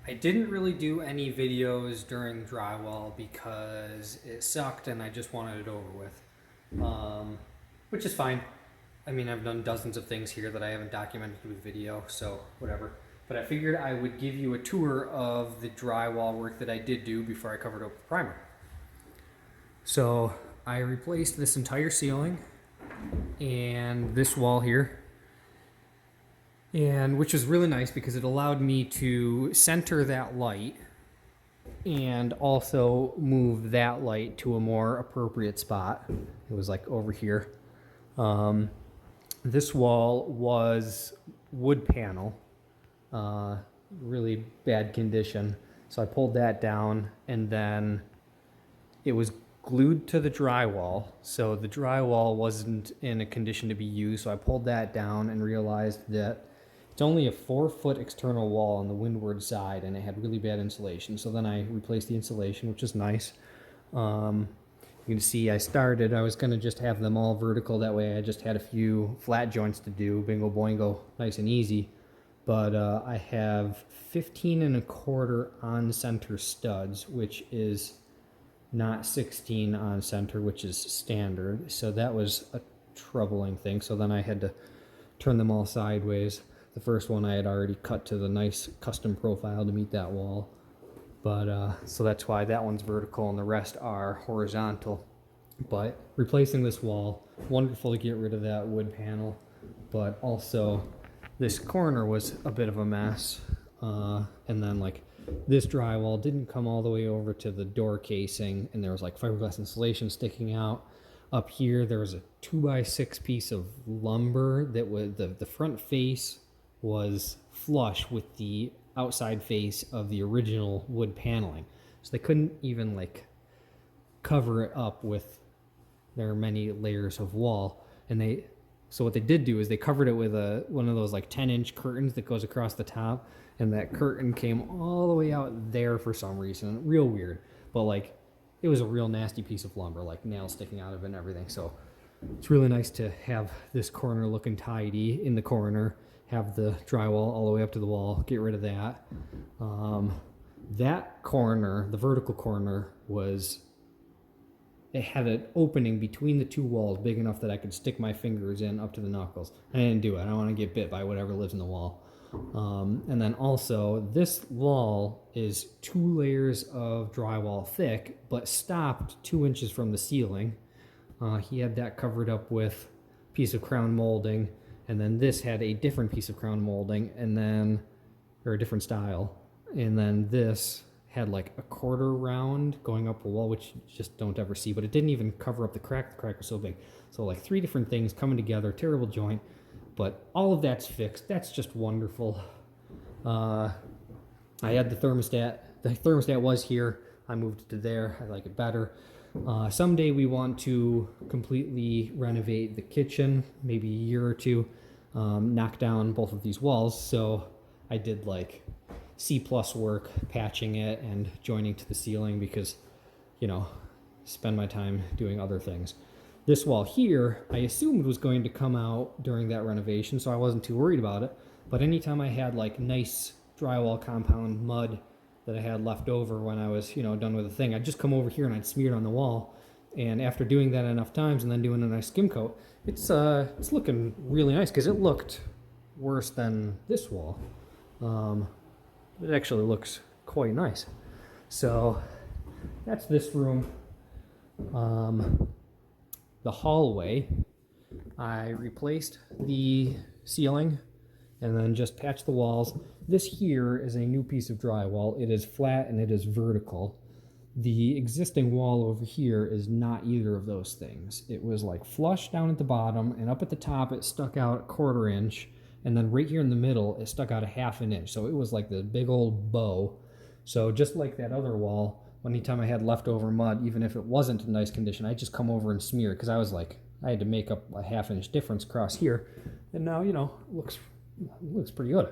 I didn't really do any videos during drywall because it sucked and I just wanted it over with, which is fine. I mean, I've done dozens of things here that I haven't documented with video, so whatever. But I figured I would give you a tour of the drywall work that I did do before I covered up with primer. So I replaced this entire ceiling and this wall here, and which was really nice because it allowed me to center that light and also move that light to a more appropriate spot. It was like over here. This wall was wood panel, really bad condition. So I pulled that down, and then it was glued to the drywall. So the drywall wasn't in a condition to be used. So I pulled that down and realized that it's only a 4-foot external wall on the windward side, and it had really bad insulation. So then I replaced the insulation, which is nice. You can see I was going to just have them all vertical. That way I just had a few flat joints to do. Bingo boingo, nice and easy. But I have 15 1/4 on center studs, which is not 16 on center, which is standard. So that was a troubling thing. So then I had to turn them all sideways. The first one I had already cut to the nice custom profile to meet that wall. But so that's why that one's vertical and the rest are horizontal. But replacing this wall, wonderful to get rid of that wood panel. But also this corner was a bit of a mess. And then like this drywall didn't come all the way over to the door casing, and there was like fiberglass insulation sticking out. Up here there was a 2x6 piece of lumber that was the front face was flush with the outside face of the original wood paneling, so they couldn't even like cover it up with their many layers of wall. And so what they did do is they covered it with one of those like 10-inch curtains that goes across the top, and that curtain came all the way out there for some reason. Real weird, but like it was a real nasty piece of lumber, like nails sticking out of it and everything. So it's really nice to have this corner looking tidy in the corner, have the drywall all the way up to the wall, get rid of that. That corner, the vertical corner, it had an opening between the two walls big enough that I could stick my fingers in up to the knuckles. I didn't do it. I don't want to get bit by whatever lives in the wall. And then also this wall is 2 layers of drywall thick, but stopped 2 inches from the ceiling. He had that covered up with a piece of crown molding, and then this had a different piece of crown molding, or a different style. And then this had like a 1/4 round going up a wall, which you just don't ever see, but it didn't even cover up the crack. The crack was so big. So like 3 different things coming together, terrible joint, but all of that's fixed. That's just wonderful. I had the thermostat. The thermostat was here. I moved it to there. I like it better. Someday we want to completely renovate the kitchen, maybe a year or two, knock down both of these walls. So I did like C+ work, patching it and joining to the ceiling because, spend my time doing other things. This wall here, I assumed was going to come out during that renovation, so I wasn't too worried about it. But anytime I had like nice drywall compound mud that I had left over when I was, done with the thing, I'd just come over here and I'd smear it on the wall. And after doing that enough times and then doing a nice skim coat, it's looking really nice because it looked worse than this wall. It actually looks quite nice. So that's this room. The hallway, I replaced the ceiling and then just patched the walls. This here is a new piece of drywall. It is flat and it is vertical. The existing wall over here is not either of those things. It was like flush down at the bottom, and up at the top it stuck out 1/4 inch. And then right here in the middle, it stuck out a 1/2 inch. So it was like the big old bow. So just like that other wall, anytime I had leftover mud, even if it wasn't in nice condition, I'd just come over and smear it because I had to make up a 1/2 inch difference across here. And now, it looks pretty good.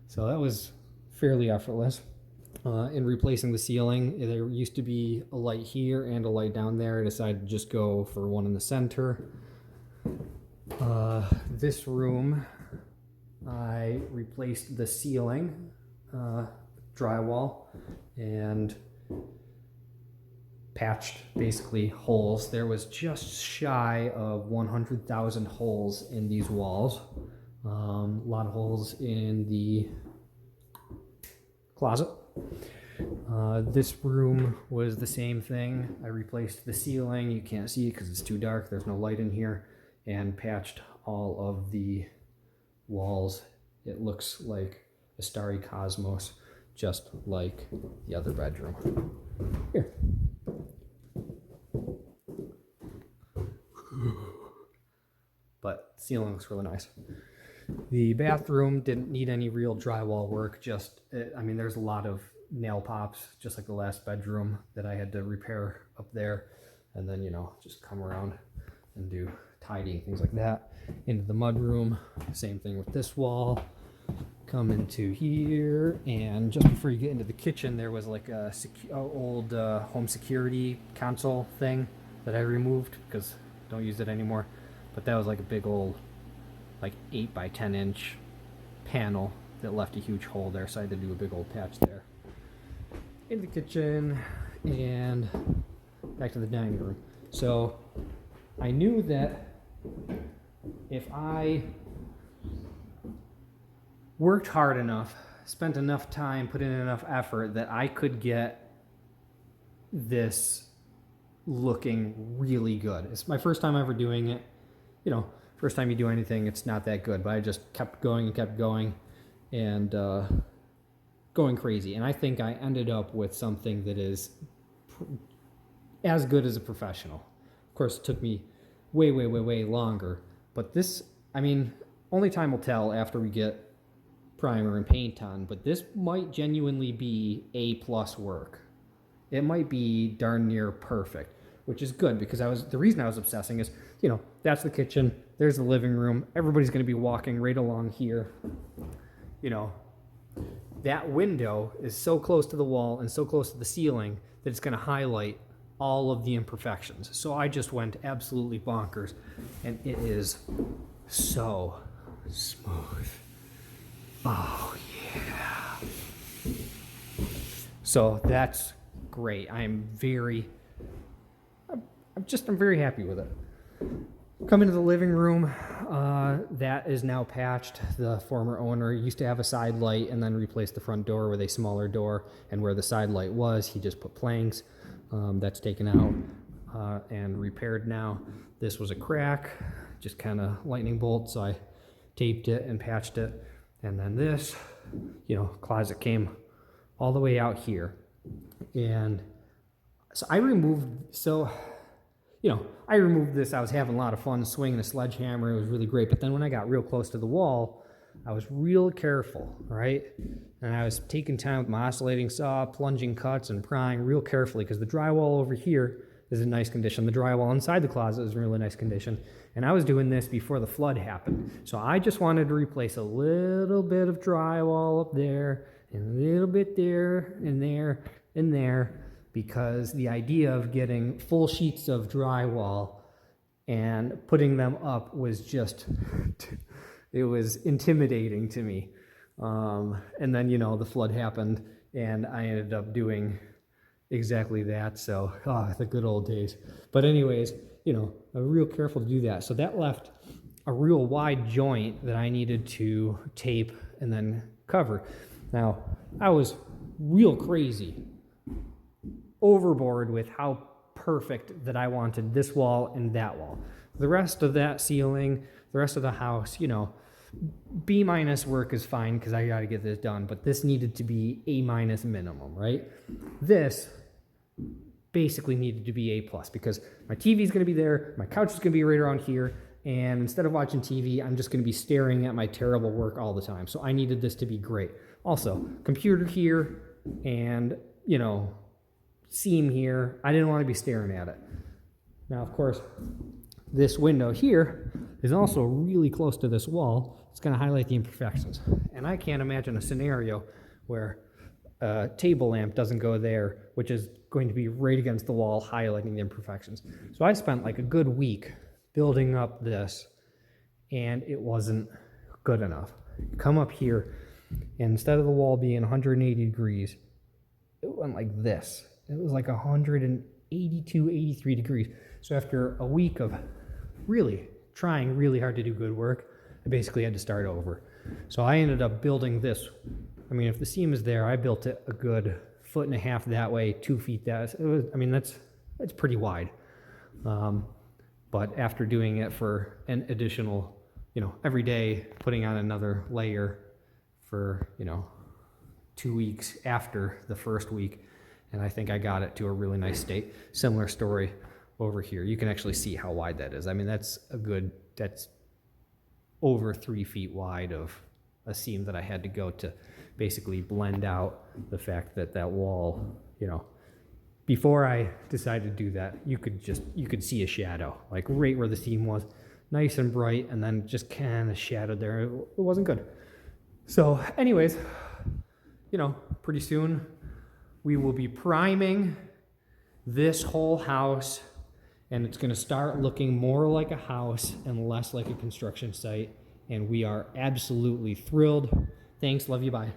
So that was fairly effortless. In replacing the ceiling, there used to be a light here and a light down there. I decided to just go for one in the center. This room, I replaced the ceiling, drywall and patched basically holes. There was just shy of 100,000 holes in these walls. A lot of holes in the closet. This room was the same thing. I replaced the ceiling. You can't see it because it's too dark. There's no light in here. And patched all of the walls. It looks like a starry cosmos, just like the other bedroom. Here. But the ceiling looks really nice. The bathroom didn't need any real drywall work, just, I mean, there's a lot of nail pops, just like the last bedroom, that I had to repair up there. And then, you know, just come around and do tidying, things like that. Into the mudroom, same thing with this wall. Come into here, and just before you get into the kitchen, there was like a old home security console thing that I removed because I don't use it anymore. But that was like a big old, like 8 by 10 inch panel that left a huge hole there, so I had to do a big old patch there. Into the kitchen and back to the dining room. So I knew that if I worked hard enough, spent enough time, put in enough effort, that I could get this looking really good. It's my first time ever doing it. You know, first time you do anything, it's not that good, but I just kept going and going crazy. And I think I ended up with something that is as good as a professional. Of course, it took me way longer, but this, I mean, only time will tell after we get primer and paint on, but this might genuinely be A+ work. It might be darn near perfect, which is good, because the reason I was obsessing is, you know, that's the kitchen, there's the living room, everybody's going to be walking right along here. You know, that window is so close to the wall and so close to the ceiling that it's going to highlight all of the imperfections. So I just went absolutely bonkers, and it is so smooth. Oh yeah. So that's great. I'm very happy with it. Come into the living room. That is now patched. The former owner used to have a side light and then replaced the front door with a smaller door, and where the side light was, he just put planks. That's taken out and repaired now. This was a crack, just kind of lightning bolt, so I taped it and patched it. And then this, you know, closet came all the way out here. And so I removed this. I was having a lot of fun swinging a sledgehammer. It was really great. But then when I got real close to the wall, I was real careful, right? And I was taking time with my oscillating saw, plunging cuts and prying real carefully, because the drywall over here is in nice condition. The drywall inside the closet is in really nice condition. And I was doing this before the flood happened. So I just wanted to replace a little bit of drywall up there, and a little bit there, and there, and there, because the idea of getting full sheets of drywall and putting them up was just, it was intimidating to me. And then, you know, the flood happened, and I ended up doing exactly that. So, the good old days. But anyways, you know, I'm real careful to do that. So that left a real wide joint that I needed to tape and then cover. Now, I was real crazy, overboard with how perfect that I wanted this wall and that wall. The rest of that ceiling, the rest of the house, you know, B- work is fine because I got to get this done, but this needed to be A- minimum, right? This basically needed to be A+, because my TV is going to be there, my couch is going to be right around here, and instead of watching TV, I'm just going to be staring at my terrible work all the time. So I needed this to be great. Also, computer here and, you know, seam here. I didn't want to be staring at it. Now, of course, this window here is also really close to this wall. It's going to highlight the imperfections. And I can't imagine a scenario where a table lamp doesn't go there, which is going to be right against the wall, highlighting the imperfections. So I spent like a good week building up this, and it wasn't good enough. Come up here, And instead of the wall being 180 degrees, it went like this. It was like 182, 83 degrees. So after a week of really trying really hard to do good work, I basically had to start over. So I ended up building this. I mean, if the seam is there, I built it a good 1.5 foot that way, 2 feet that. It was, I mean, that's pretty wide. But after doing it for an additional, every day, putting on another layer for, 2 weeks after the first week, and I think I got it to a really nice state. Similar story over here. You can actually see how wide that is. I mean, that's over 3 feet wide of a seam that I had to go to basically blend out the fact that that wall, before I decided to do that, you could see a shadow, like right where the seam was, nice and bright, and then just kind of shadowed there. It wasn't good. So anyways, pretty soon we will be priming this whole house, and it's going to start looking more like a house and less like a construction site. And we are absolutely thrilled. Thanks. Love you. Bye.